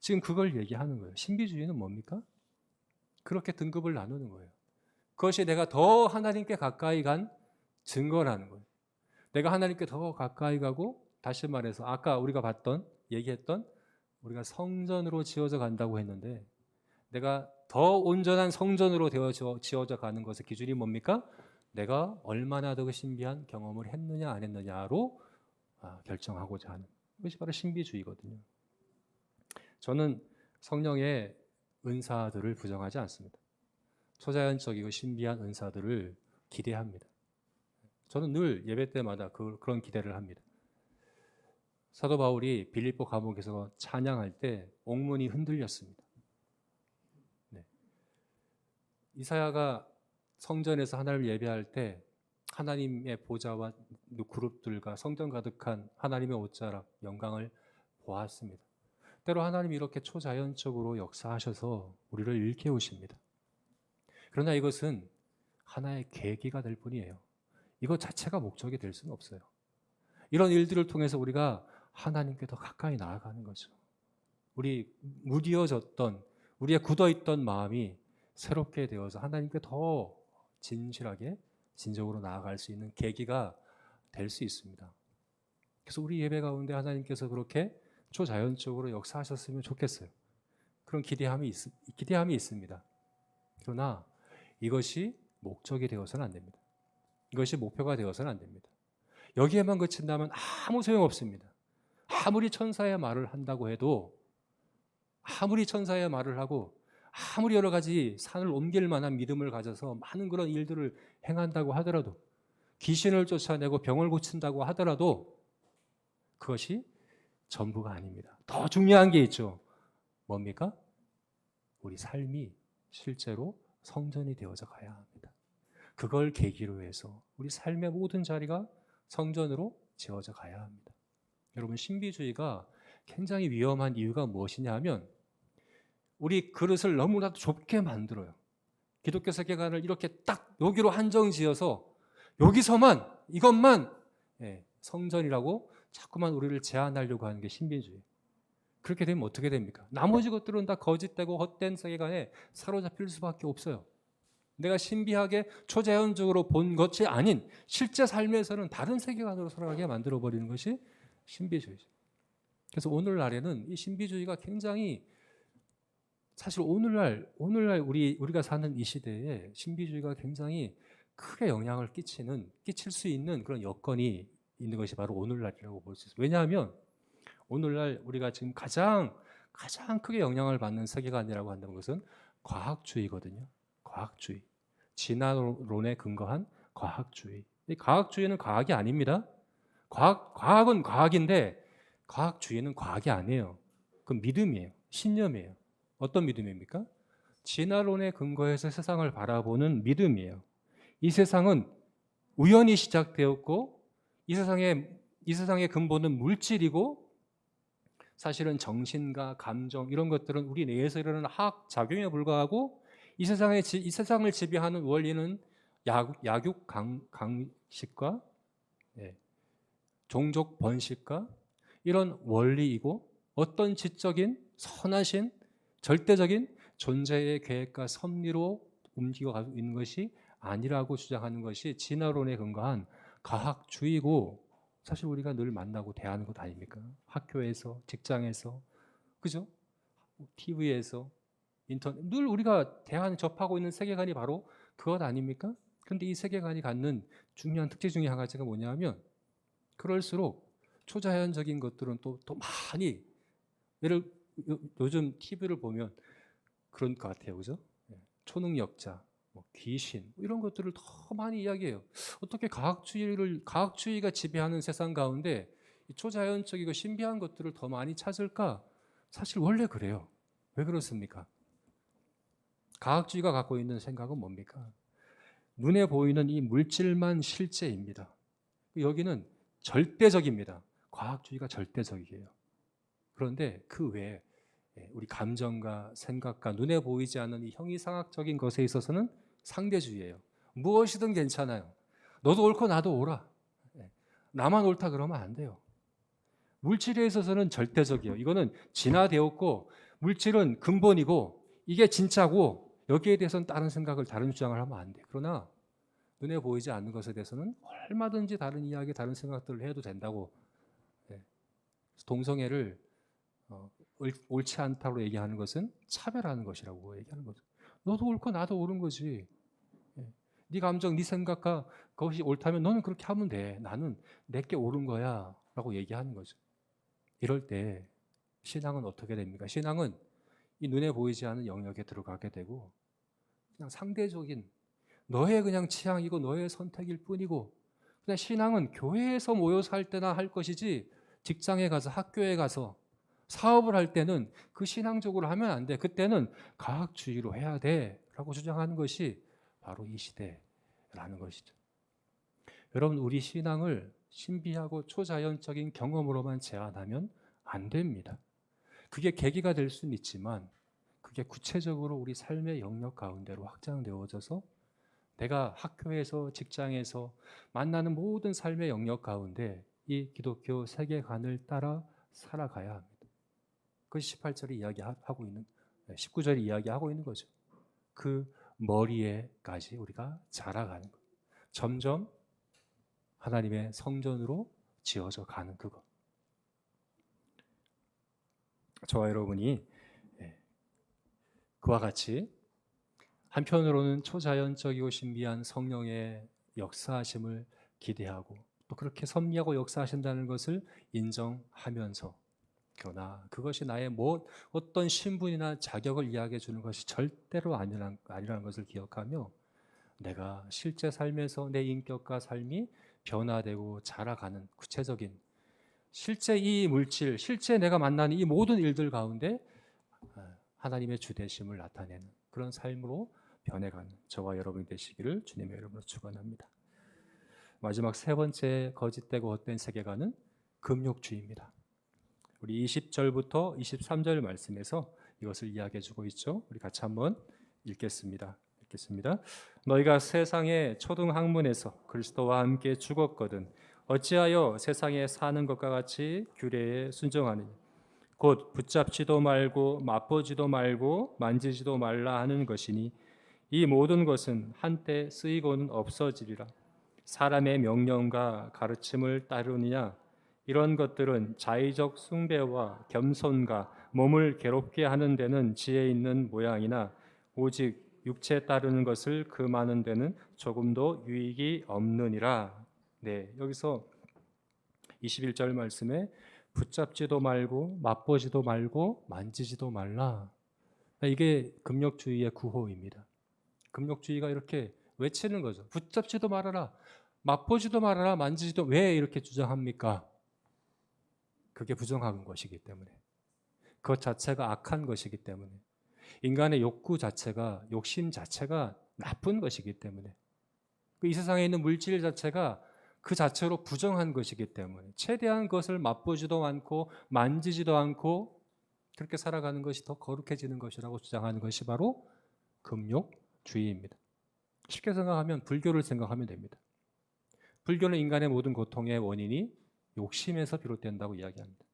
지금 그걸 얘기하는 거예요. 신비주의는 뭡니까? 그렇게 등급을 나누는 거예요. 그것이 내가 더 하나님께 가까이 간 증거라는 거예요. 내가 하나님께 더 가까이 가고, 다시 말해서 아까 우리가 얘기했던 우리가 성전으로 지어져 간다고 했는데, 내가 더 온전한 성전으로 지어져 가는 것의 기준이 뭡니까? 내가 얼마나 더 신비한 경험을 했느냐 안 했느냐로 결정하고자 하는 것이 바로 신비주의거든요. 저는 성령의 은사들을 부정하지 않습니다. 초자연적이고 신비한 은사들을 기대합니다. 저는 늘 예배 때마다 그런 기대를 합니다. 사도 바울이 빌립보 감옥에서 찬양할 때 옥문이 흔들렸습니다. 네. 이사야가 성전에서 하나님을 예배할 때 하나님의 보좌와 그룹들과 성전 가득한 하나님의 옷자락 영광을 보았습니다. 때로 하나님이 이렇게 초자연적으로 역사하셔서 우리를 일깨우십니다. 그러나 이것은 하나의 계기가 될 뿐이에요. 이것 자체가 목적이 될 수는 없어요. 이런 일들을 통해서 우리가 하나님께 더 가까이 나아가는 거죠. 우리 무디어졌던, 우리의 굳어있던 마음이 새롭게 되어서 하나님께 더 진실하게 진정으로 나아갈 수 있는 계기가 될 수 있습니다. 그래서 우리 예배 가운데 하나님께서 그렇게 초자연적으로 역사하셨으면 좋겠어요. 그런 기대함이 있습니다. 그러나 이것이 목적이 되어서는 안 됩니다. 이것이 목표가 되어서는 안 됩니다. 여기에만 그친다면 아무 소용없습니다. 아무리 천사의 말을 한다고 해도, 아무리 천사의 말을 하고 아무리 여러 가지 산을 옮길 만한 믿음을 가져서 많은 그런 일들을 행한다고 하더라도, 귀신을 쫓아내고 병을 고친다고 하더라도 그것이 전부가 아닙니다. 더 중요한 게 있죠. 뭡니까? 우리 삶이 실제로 성전이 되어져 가야 합니다. 그걸 계기로 해서 우리 삶의 모든 자리가 성전으로 지어져 가야 합니다. 여러분, 신비주의가 굉장히 위험한 이유가 무엇이냐 하면 우리 그릇을 너무나도 좁게 만들어요. 기독교 세계관을 이렇게 딱 여기로 한정지어서 여기서만, 이것만 성전이라고 자꾸만 우리를 제한하려고 하는 게 신비주의. 그렇게 되면 어떻게 됩니까? 나머지 것들은 다 거짓되고 헛된 세계관에 사로잡힐 수밖에 없어요. 내가 신비하게 초자연적으로 본 것이 아닌 실제 삶에서는 다른 세계관으로 살아가게 만들어버리는 것이 신비주의죠. 그래서 오늘날에는 이 신비주의가 굉장히, 사실 오늘날 우리가 사는 이 시대에 신비주의가 굉장히 크게 영향을 끼칠 수 있는 그런 여건이 있는 것이 바로 오늘날이라고 볼 수 있어요. 왜냐하면 오늘날 우리가 지금 가장 크게 영향을 받는 세계관이라고 한다는 것은 과학주의거든요. 과학주의. 진화론에 근거한 과학주의. 이 과학주의는 과학이 아닙니다. 과학은 과학인데 과학주의는 과학이 아니에요. 그건 믿음이에요. 신념이에요. 어떤 믿음입니까? 진화론에 근거해서 세상을 바라보는 믿음이에요. 이 세상은 우연히 시작되었고 이 세상의 근본은 물질이고 사실은 정신과 감정 이런 것들은 우리 뇌에서 일어나는 화학 작용에 불과하고 이 세상을 지배하는 원리는 약육 강식과 종족 번식과 이런 원리이고 어떤 지적인 선하신 절대적인 존재의 계획과 섭리로 움직여가고 있는 것이 아니라고 주장하는 것이 진화론에 근거한 과학주의고, 사실 우리가 늘 만나고 대하는 것 아닙니까? 학교에서, 직장에서, 그죠? TV에서, 인터넷, 늘 우리가 접하고 있는 세계관이 바로 그것 아닙니까? 그런데 이 세계관이 갖는 중요한 특징 중에 한 가지가 뭐냐면, 그럴수록 초자연적인 것들은 또 많이, 요즘 TV를 보면 그런 것 같아요, 그죠? 초능력자, 귀신 이런 것들을 더 많이 이야기해요. 어떻게 과학주의가 지배하는 세상 가운데 초자연적이고 신비한 것들을 더 많이 찾을까? 사실 원래 그래요. 왜 그렇습니까? 과학주의가 갖고 있는 생각은 뭡니까? 눈에 보이는 이 물질만 실제입니다. 여기는 절대적입니다. 과학주의가 절대적이에요. 그런데 그 외에 우리 감정과 생각과 눈에 보이지 않는 이 형이상학적인 것에 있어서는 상대주의예요. 무엇이든 괜찮아요. 너도 옳고 나도 옳아. 나만 옳다 그러면 안 돼요. 물질에 있어서는 절대적이에요. 이거는 진화되었고 물질은 근본이고 이게 진짜고 여기에 대해서는 다른 생각을 다른 주장을 하면 안 돼. 그러나 눈에 보이지 않는 것에 대해서는 얼마든지 다른 이야기, 다른 생각들을 해도 된다고. 동성애를 옳지 않다고 얘기하는 것은 차별하는 것이라고 얘기하는 거죠. 너도 옳고 나도 옳은 거지. 네 감정, 네 생각과 그것이 옳다면 너는 그렇게 하면 돼. 나는 내게 옳은 거야 라고 얘기하는 거죠. 이럴 때 신앙은 어떻게 됩니까? 신앙은 이 눈에 보이지 않는 영역에 들어가게 되고 그냥 상대적인 너의 그냥 취향이고 너의 선택일 뿐이고 그냥 신앙은 교회에서 모여서 할 때나 할 것이지 직장에 가서 학교에 가서 사업을 할 때는 그 신앙적으로 하면 안 돼. 그때는 과학주의로 해야 돼 라고 주장하는 것이 바로 이 시대라는 것이죠. 여러분, 우리 신앙을 신비하고 초자연적인 경험으로만 제한하면 안 됩니다. 그게 계기가 될 수는 있지만 그게 구체적으로 우리 삶의 영역 가운데로 확장되어져서 내가 학교에서 직장에서 만나는 모든 삶의 영역 가운데 이 기독교 세계관을 따라 살아가야 합니다. 그것이 18절이 이야기하고 있는 19절이 이야기하고 있는 거죠. 그 머리에까지 우리가 자라가는 것. 점점 하나님의 성전으로 지어져 가는 그것. 저와 여러분이 그와 같이 한편으로는 초자연적이고 신비한 성령의 역사하심을 기대하고 또 그렇게 섭리하고 역사하신다는 것을 인정하면서 그러나 그것이 나의 어떤 신분이나 자격을 이야기해 주는 것이 절대로 아니라는 것을 기억하며 내가 실제 삶에서 내 인격과 삶이 변화되고 자라가는 구체적인 실제 이 물질, 실제 내가 만나는 이 모든 일들 가운데 하나님의 주되심을 나타내는 그런 삶으로 변해가는 저와 여러분이 되시기를 주님의 이름으로 축원합니다. 마지막 세 번째 거짓되고 헛된 세계관은 금욕주의입니다. 우리 20절부터 23절 말씀에서 이것을 이야기해 주고 있죠. 우리 같이 한번 읽겠습니다. 너희가 세상의 초등학문에서 그리스도와 함께 죽었거든 어찌하여 세상에 사는 것과 같이 규례에 순종하느냐. 곧 붙잡지도 말고 맛보지도 말고 만지지도 말라 하는 것이니 이 모든 것은 한때 쓰이고는 없어지리라. 사람의 명령과 가르침을 따르느냐. 이런 것들은 자의적 숭배와 겸손과 몸을 괴롭게 하는 데는 지혜 있는 모양이나 오직 육체 따르는 것을 금하는 데는 조금도 유익이 없느니라. 네, 여기서 21절 말씀에 붙잡지도 말고 맛보지도 말고 만지지도 말라. 이게 금욕주의의 구호입니다. 금욕주의가 이렇게 외치는 거죠. 붙잡지도 말아라. 맛보지도 말아라. 만지지도 왜 이렇게 주장합니까? 그게 부정한 것이기 때문에. 그것 자체가 악한 것이기 때문에. 인간의 욕구 자체가 욕심 자체가 나쁜 것이기 때문에. 이 세상에 있는 물질 자체가 그 자체로 부정한 것이기 때문에 최대한 그것을 맛보지도 않고 만지지도 않고 그렇게 살아가는 것이 더 거룩해지는 것이라고 주장하는 것이 바로 금욕주의입니다. 쉽게 생각하면 불교를 생각하면 됩니다. 불교는 인간의 모든 고통의 원인이 욕심에서 비롯된다고 이야기합니다.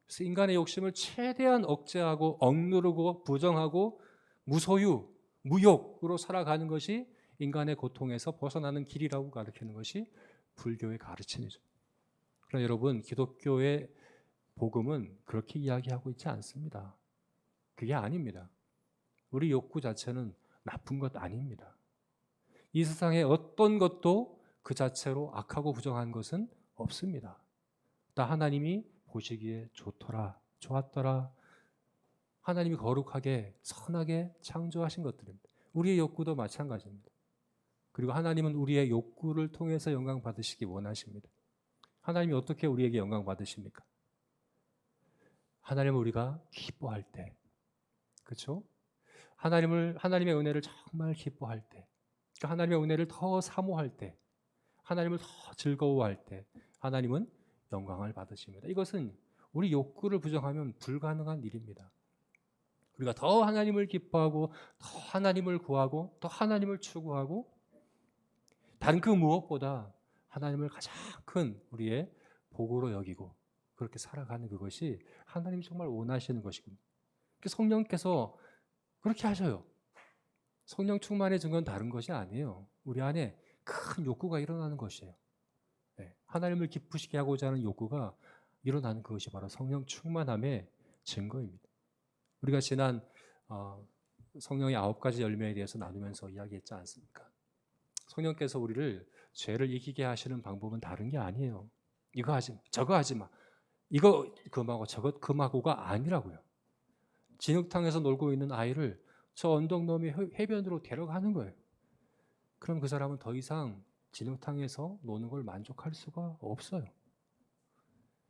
그래서 인간의 욕심을 최대한 억제하고 억누르고 부정하고 무소유, 무욕으로 살아가는 것이 인간의 고통에서 벗어나는 길이라고 가르치는 것이 불교의 가르침이죠. 그러나 여러분, 기독교의 복음은 그렇게 이야기하고 있지 않습니다. 그게 아닙니다. 우리 욕구 자체는 나쁜 것 아닙니다. 이 세상에 어떤 것도 그 자체로 악하고 부정한 것은 없습니다. 다 하나님이 보시기에 좋더라, 좋았더라. 하나님이 거룩하게, 선하게 창조하신 것들입니다. 우리의 욕구도 마찬가지입니다. 그리고 하나님은 우리의 욕구를 통해서 영광 받으시기 원하십니다. 하나님이 어떻게 우리에게 영광 받으십니까? 하나님을 우리가 기뻐할 때, 그렇죠? 하나님의 은혜를 정말 기뻐할 때, 그러니까 하나님의 은혜를 더 사모할 때, 하나님을 더 즐거워할 때, 하나님은 영광을 받으십니다. 이것은 우리 욕구를 부정하면 불가능한 일입니다. 우리가 더 하나님을 기뻐하고 더 하나님을 구하고 더 하나님을 추구하고 다른 그 무엇보다 하나님을 가장 큰 우리의 복으로 여기고 그렇게 살아가는 그것이 하나님이 정말 원하시는 것이군요. 성령께서 그렇게 하셔요. 성령 충만해진 건 다른 것이 아니에요. 우리 안에 큰 욕구가 일어나는 것이에요. 네, 하나님을 기쁘시게 하고자 하는 욕구가 일어나는 그것이 바로 성령 충만함의 증거입니다. 우리가 지난 성령의 9가지 열매에 대해서 나누면서 이야기했지 않습니까? 성령께서 우리를 죄를 이기게 하시는 방법은 다른 게 아니에요. 이거 하지 마, 저거 하지 마, 이거 금하고 저거 금하고가 아니라고요. 진흙탕에서 놀고 있는 아이를 저 언덕 너머의 해변으로 데려가는 거예요. 그럼 그 사람은 더 이상 진흙탕에서 노는 걸 만족할 수가 없어요.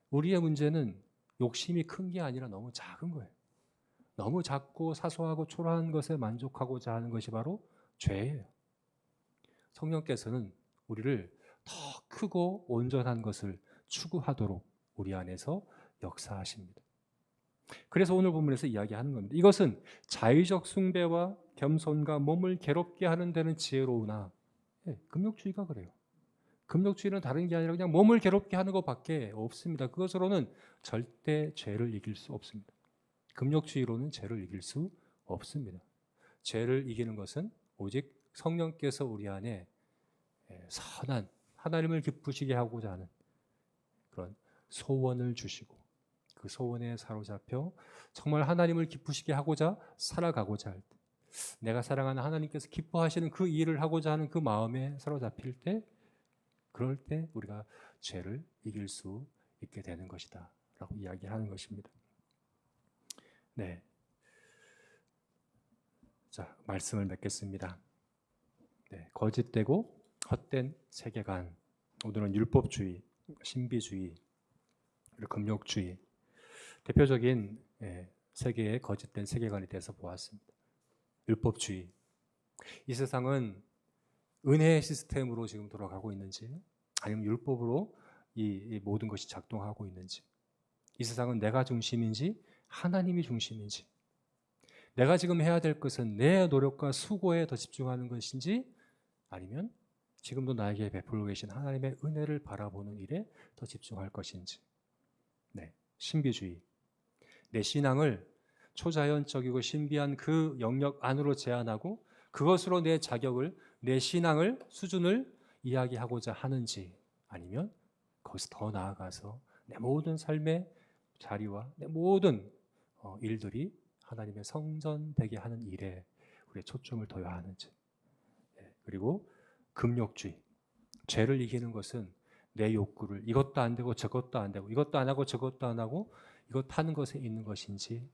우리의 문제는 욕심이 큰 게 아니라 너무 작은 거예요. 너무 작고 사소하고 초라한 것에 만족하고자 하는 것이 바로 죄예요. 성령께서는 우리를 더 크고 온전한 것을 추구하도록 우리 안에서 역사하십니다. 그래서 오늘 본문에서 이야기하는 겁니다. 이것은 자의적 숭배와 겸손과 몸을 괴롭게 하는 데는 지혜로우나, 금욕주의가 그래요. 금욕주의는 다른 게 아니라 그냥 몸을 괴롭게 하는 것밖에 없습니다. 그것으로는 절대 죄를 이길 수 없습니다. 금욕주의로는 죄를 이길 수 없습니다. 죄를 이기는 것은 오직 성령께서 우리 안에 선한 하나님을 기쁘시게 하고자 하는 그런 소원을 주시고 그 소원에 사로잡혀 정말 하나님을 기쁘시게 하고자 살아가고자 할 때, 내가 사랑하는 하나님께서 기뻐하시는 그 일을 하고자 하는 그 마음에 사로잡힐 때, 그럴 때 우리가 죄를 이길 수 있게 되는 것이다 라고 이야기하는 것입니다. 네, 자, 말씀을 맺겠습니다. 네, 거짓되고 헛된 세계관, 오늘은 율법주의, 신비주의, 그리고 금욕주의, 대표적인 세계의 거짓된 세계관에 대해서 보았습니다. 율법주의, 이 세상은 은혜의 시스템으로 지금 돌아가고 있는지 아니면 율법으로 이 모든 것이 작동하고 있는지, 이 세상은 내가 중심인지 하나님이 중심인지, 내가 지금 해야 될 것은 내 노력과 수고에 더 집중하는 것인지 아니면 지금도 나에게 베풀고 계신 하나님의 은혜를 바라보는 일에 더 집중할 것인지. 네, 신비주의, 내 신앙을 초자연적이고 신비한 그 영역 안으로 제한하고 그것으로 내 자격을, 내 신앙을, 수준을 이야기하고자 하는지 아니면 거기서 더 나아가서 내 모든 삶의 자리와 내 모든 일들이 하나님의 성전되게 하는 일에 우리의 초점을 둬야 하는지. 그리고 금욕주의, 죄를 이기는 것은 내 욕구를 이것도 안 되고 저것도 안 되고 이것도 안 하고 저것도 안 하고 이것 하는 것에 있는 것인지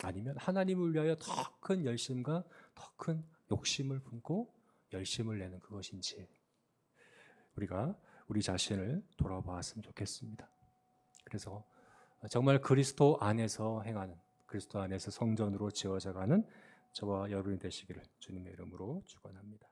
아니면 하나님을 위하여 더 큰 열심과 더 큰 욕심을 품고 열심을 내는 그것인지, 우리가 우리 자신을 돌아보았으면 좋겠습니다. 그래서 정말 그리스도 안에서 행하는, 그리스도 안에서 성전으로 지어져가는 저와 여러분이 되시기를 주님의 이름으로 축원합니다.